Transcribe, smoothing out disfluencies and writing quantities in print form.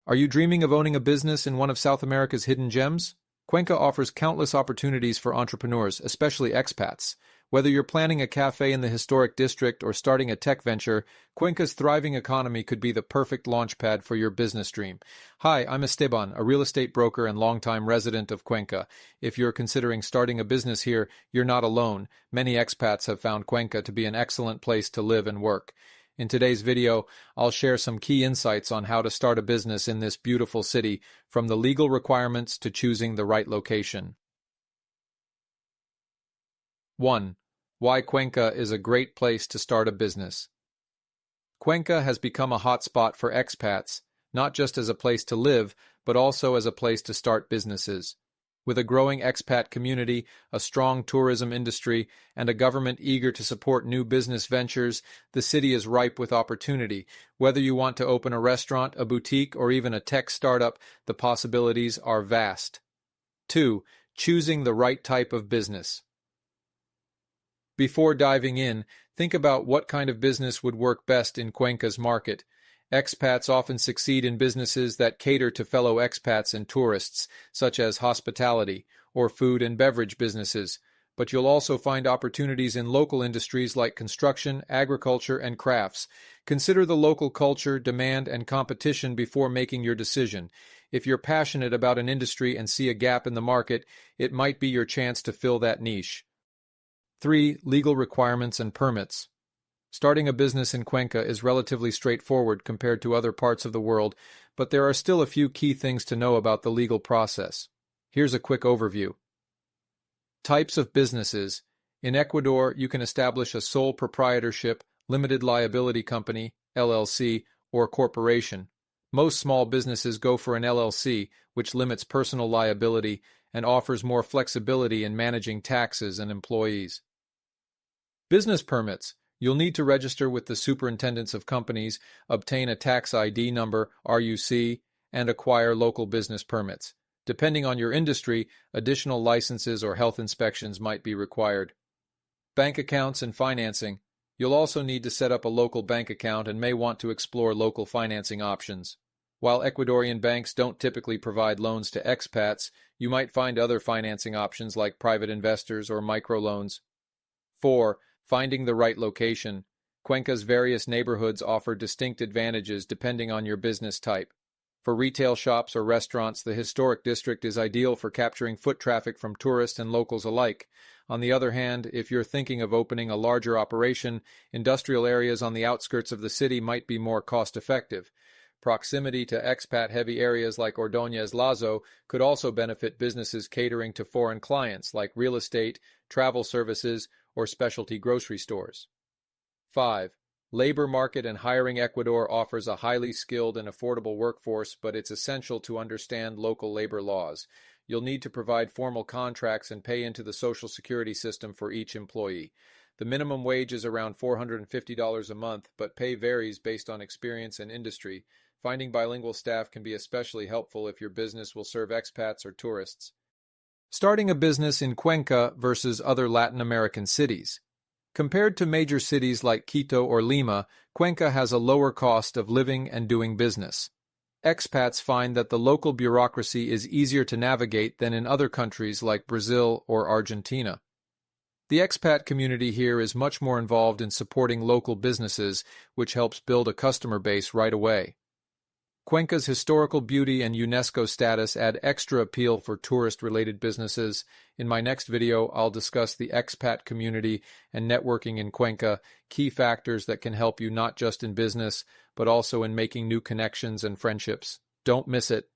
Are you dreaming of owning a business in one of South America's hidden gems? Cuenca offers countless opportunities for entrepreneurs, especially expats. Whether you're planning a cafe in the historic district or starting a tech venture, Cuenca's thriving economy could be the perfect launchpad for your business dream. Hi, I'm Esteban, a real estate broker and longtime resident of Cuenca. If you're considering starting a business here, you're not alone. Many expats have found Cuenca to be an excellent place to live and work. In today's video, I'll share some key insights on how to start a business in this beautiful city, from the legal requirements to choosing the right location. 1. Why Cuenca is a great place to start a business. Cuenca has become a hotspot for expats, not just as a place to live, but also as a place to start businesses. With a growing expat community, a strong tourism industry, and a government eager to support new business ventures, the city is ripe with opportunity. Whether you want to open a restaurant, a boutique, or even a tech startup, the possibilities are vast. 2. Choosing the right type of business. Before diving in, think about what kind of business would work best in Cuenca's market. Expats often succeed in businesses that cater to fellow expats and tourists, such as hospitality or food and beverage businesses, but you'll also find opportunities in local industries like construction, agriculture, and crafts. Consider the local culture, demand, and competition before making your decision. If you're passionate about an industry and see a gap in the market, it might be your chance to fill that niche. 3. Legal requirements and permits. Starting a business in Cuenca is relatively straightforward compared to other parts of the world, but there are still a few key things to know about the legal process. Here's a quick overview. Types of businesses. In Ecuador, you can establish a sole proprietorship, limited liability company, LLC, or corporation. Most small businesses go for an LLC, which limits personal liability and offers more flexibility in managing taxes and employees. Business permits. You'll need to register with the superintendents of companies, obtain a tax ID number, RUC, and acquire local business permits. Depending on your industry, additional licenses or health inspections might be required. Bank accounts and financing. You'll also need to set up a local bank account and may want to explore local financing options. While Ecuadorian banks don't typically provide loans to expats, you might find other financing options like private investors or microloans. 4. Finding the right location. Cuenca's various neighborhoods offer distinct advantages depending on your business type. For retail shops or restaurants, the historic district is ideal for capturing foot traffic from tourists and locals alike. On the other hand, if you're thinking of opening a larger operation, industrial areas on the outskirts of the city might be more cost-effective. Proximity to expat-heavy areas like Ordóñez Lazo could also benefit businesses catering to foreign clients like real estate, travel services, or specialty grocery stores. 5. Labor market and hiring. Ecuador offers a highly skilled and affordable workforce, but it's essential to understand local labor laws. You'll need to provide formal contracts and pay into the Social Security system for each employee. The minimum wage is around $450 a month, but pay varies based on experience and industry. Finding bilingual staff can be especially helpful if your business will serve expats or tourists. Starting a business in Cuenca versus other Latin American cities. Compared to major cities like Quito or Lima, Cuenca has a lower cost of living and doing business. Expats find that the local bureaucracy is easier to navigate than in other countries like Brazil or Argentina. The expat community here is much more involved in supporting local businesses, which helps build a customer base right away. Cuenca's historical beauty and UNESCO status add extra appeal for tourist-related businesses. In my next video, I'll discuss the expat community and networking in Cuenca, key factors that can help you not just in business, but also in making new connections and friendships. Don't miss it.